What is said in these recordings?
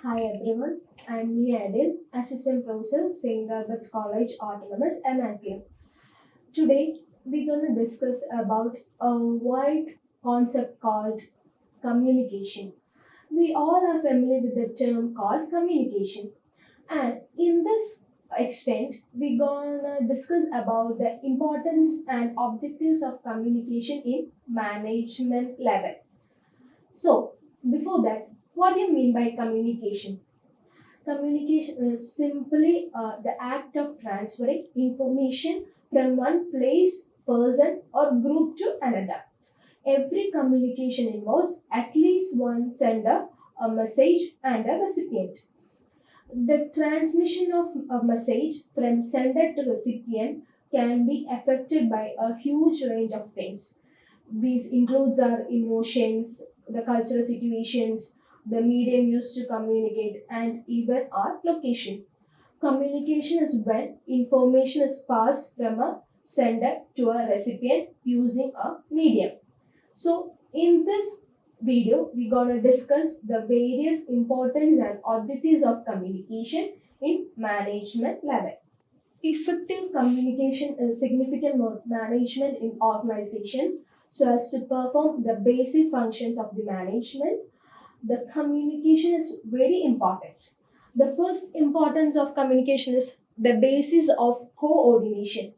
Hi everyone, I'm me Eddin, Assistant Professor, St. Albert's College, Autonomous, Ernakulam. Today we're going to discuss about a wide concept called communication. We all are familiar with the term called communication, and in this extent, we're gonna discuss about the importance and objectives of communication in management level. So, before that, what do you mean by communication? Communication is simply the act of transferring information from one place, person, or group to another. Every communication involves at least one sender, a message, and a recipient. The transmission of a message from sender to recipient can be affected by a huge range of things. These includes our emotions, the cultural situations, the medium used to communicate, and even our location. Communication is when information is passed from a sender to a recipient using a medium. So, in this video, we're going to discuss the various importance and objectives of communication in management level. Effective communication is significant management in organization so as to perform the basic functions of the management. The communication is very important. The first importance of communication is the basis of coordination.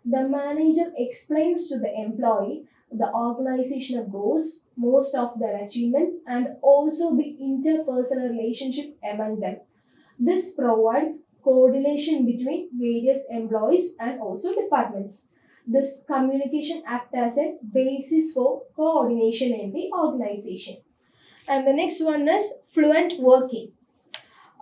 The manager explains to the employee the organizational goals, most of their achievements, and also the interpersonal relationship among them. This provides coordination between various employees and also departments. This communication acts as a basis for coordination in the organization. And the next one is fluent working.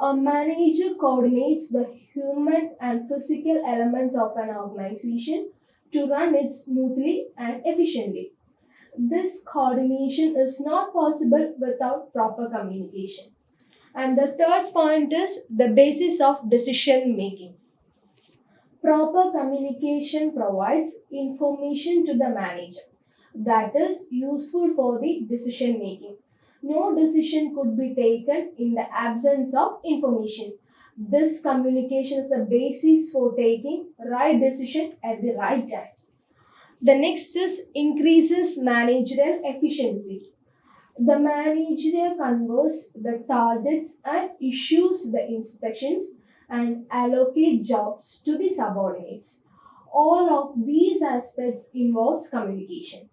A manager coordinates the human and physical elements of an organization to run it smoothly and efficiently. This coordination is not possible without proper communication. And the third point is the basis of decision making. Proper communication provides information to the manager that is useful for the decision making. No decision could be taken in the absence of information. This communication is the basis for taking right decision at the right time. The next is increases managerial efficiency. The manager conveys the targets and issues the instructions and allocate jobs to the subordinates. All of these aspects involves communication.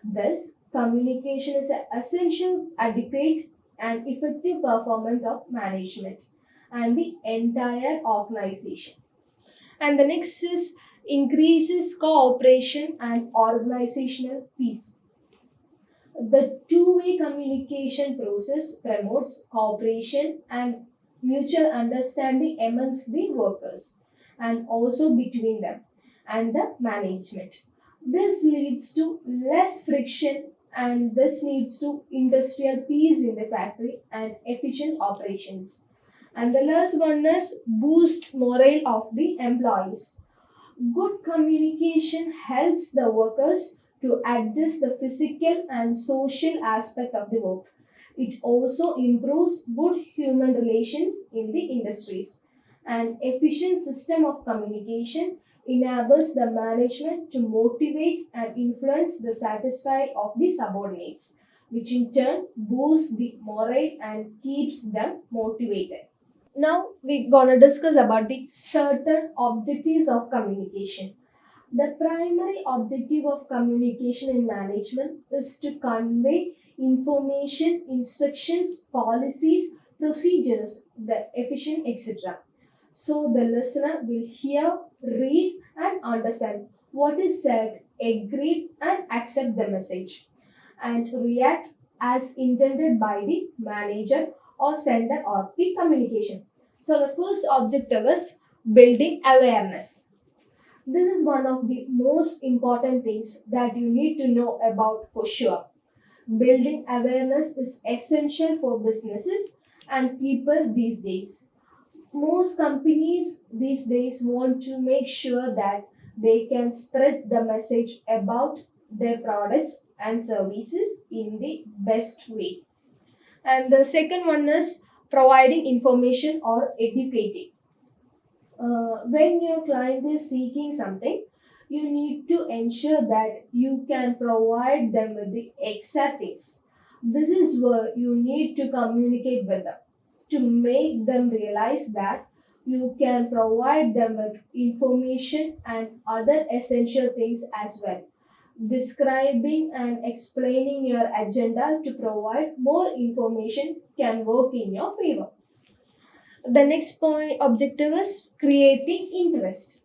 Thus, communication is an essential, adequate, and effective performance of management and the entire organization. And the next is increases cooperation and organizational peace. The two-way communication process promotes cooperation and mutual understanding amongst the workers and also between them and the management. This leads to less friction and this leads to industrial peace in the factory and efficient operations. And the last one is boost morale of the employees. Good communication helps the workers to adjust the physical and social aspect of the work. It also improves good human relations in the industries. An efficient system of communication enables the management to motivate and influence the satisfaction of the subordinates, which in turn boosts the morale and keeps them motivated. Now we're gonna discuss about the certain objectives of communication. The primary objective of communication in management is to convey information, instructions, policies, procedures, the efficient, etc. So the listener will hear, read, and understand what is said, agree, and accept the message, and react as intended by the manager or sender of the communication. So the first objective is building awareness. This is one of the most important things that you need to know about for sure. Building awareness is essential for businesses and people these days. Most companies these days want to make sure that they can spread the message about their products and services in the best way. And the second one is providing information or educating. When your client is seeking something, you need to ensure that you can provide them with the exact things. This is where you need to communicate with them to make them realize that you can provide them with information and other essential things as well. Describing and explaining your agenda to provide more information can work in your favor. The next point objective is creating interest.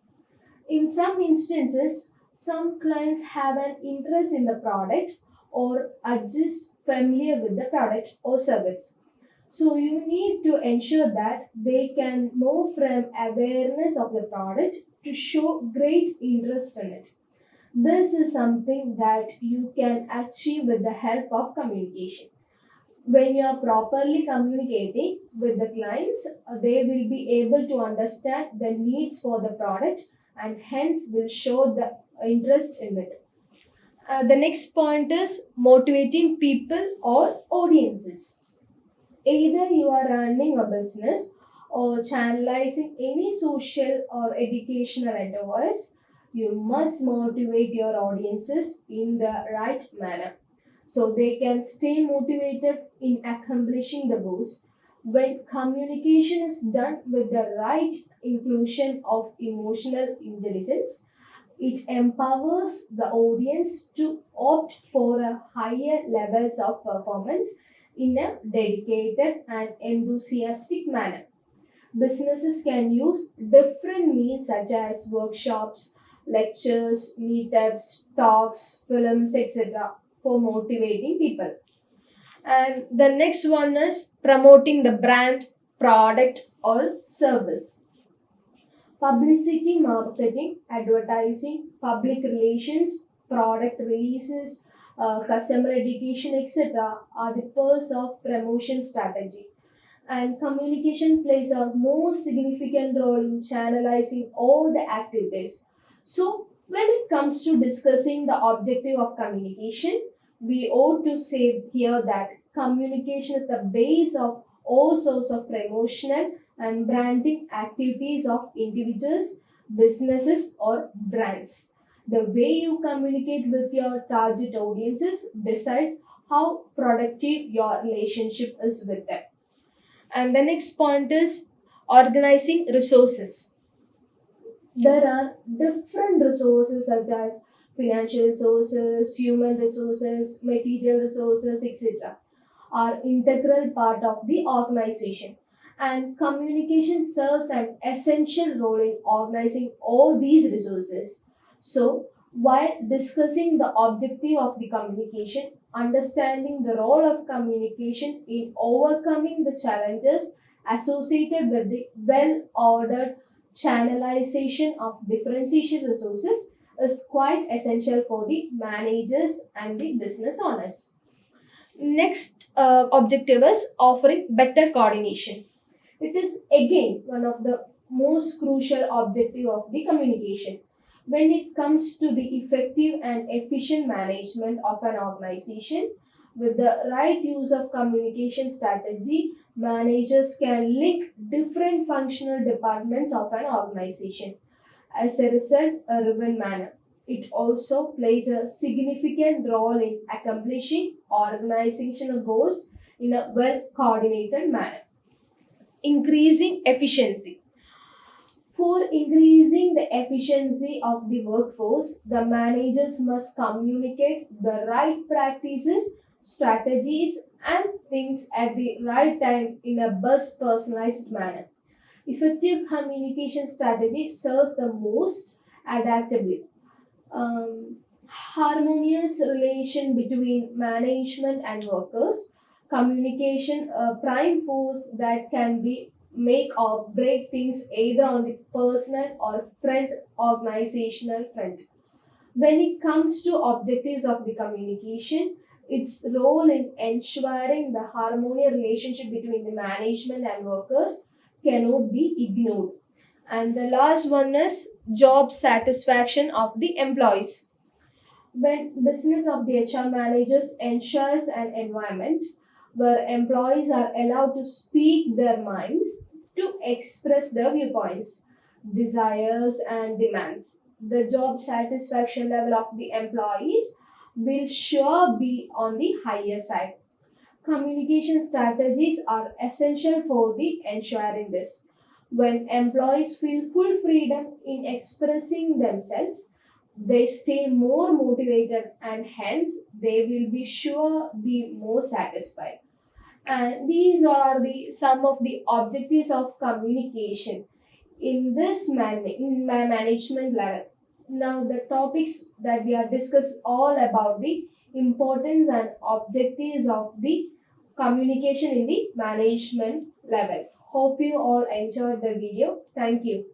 In some instances, some clients have an interest in the product or are just familiar with the product or service. So you need to ensure that they can move from awareness of the product to show great interest in it. This is something that you can achieve with the help of communication. When you are properly communicating with the clients, they will be able to understand the needs for the product and hence will show the interest in it. The next point is motivating people or audiences. Either you are running a business or channelizing any social or educational endeavors, you must motivate your audiences in the right manner so they can stay motivated in accomplishing the goals. When communication is done with the right inclusion of emotional intelligence, it empowers the audience to opt for a higher levels of performance in a dedicated and enthusiastic manner. Businesses can use different means such as workshops, lectures, meetups, talks, films, etc. for motivating people. And the next one is promoting the brand, product, or service. Publicity, marketing, advertising, public relations, product releases, customer education, etc. are the purpose of promotion strategy. And communication plays a most significant role in channelizing all the activities. So, when it comes to discussing the objective of communication, we ought to say here that communication is the base of all sorts of promotional and branding activities of individuals, businesses, or brands. The way you communicate with your target audiences decides how productive your relationship is with them. And the next point is organizing resources. There are different resources such as financial resources, human resources, material resources, etc. are integral part of the organization. And communication serves an essential role in organizing all these resources. So, while discussing the objective of the communication, understanding the role of communication in overcoming the challenges associated with the well ordered channelization of differentiation resources is quite essential for the managers and the business owners. Next objective is offering better coordination. It is again one of the most crucial objective of the communication. When it comes to the effective and efficient management of an organization, with the right use of communication strategy, managers can link different functional departments of an organization as a result, a driven manner. It also plays a significant role in accomplishing organizational goals in a well coordinated manner. Increasing efficiency. For increasing the efficiency of the workforce, the managers must communicate the right practices, strategies, and things at the right time in a best personalized manner. Effective communication strategy serves the most adaptably. Harmonious relation between management and workers, communication a prime force that can be make or break things either on the personal or front organizational front. When it comes to objectives of the communication, its role in ensuring the harmonious relationship between the management and workers cannot be ignored. And the last one is job satisfaction of the employees. When business of the HR managers ensures an environment where employees are allowed to speak their minds, to express their viewpoints, desires, and demands. The job satisfaction level of the employees will sure be on the higher side. Communication strategies are essential for the ensuring this. When employees feel full freedom in expressing themselves, they stay more motivated and hence they will be sure be more satisfied. And these are the some of the objectives of communication in my management level. Now the topics that we are discussed all about the importance and objectives of the communication in the management level. Hope you all enjoyed the video. Thank you.